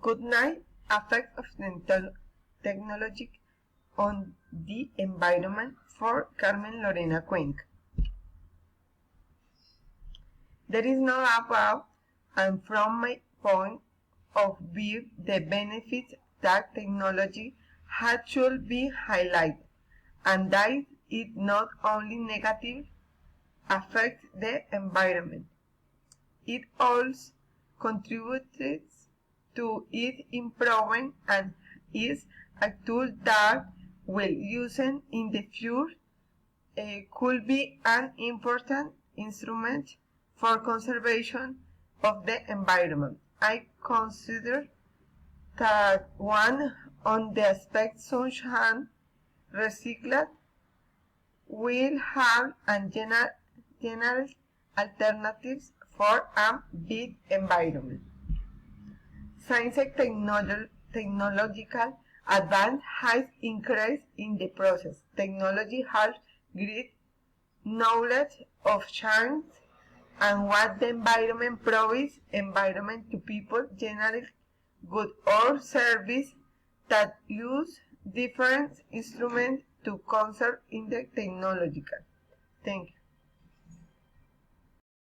good night effect of the technology on the environment for Carmen Lorena Cuenca. There is no doubt, and from my point of view, the benefits that technology has should be highlighted, and that it not only negatively affects the environment, it also contributes to its improvement and is a tool that, when used in the future, could be an important instrument for conservation of the environment. I consider that one of the aspects such as recycled will have and general alternatives for a big environment. Science and technological advance has increased in the process. Technology has great knowledge of science and what the environment provides environment to people generate good or service that use different instruments to conserve in the technological. Thank you.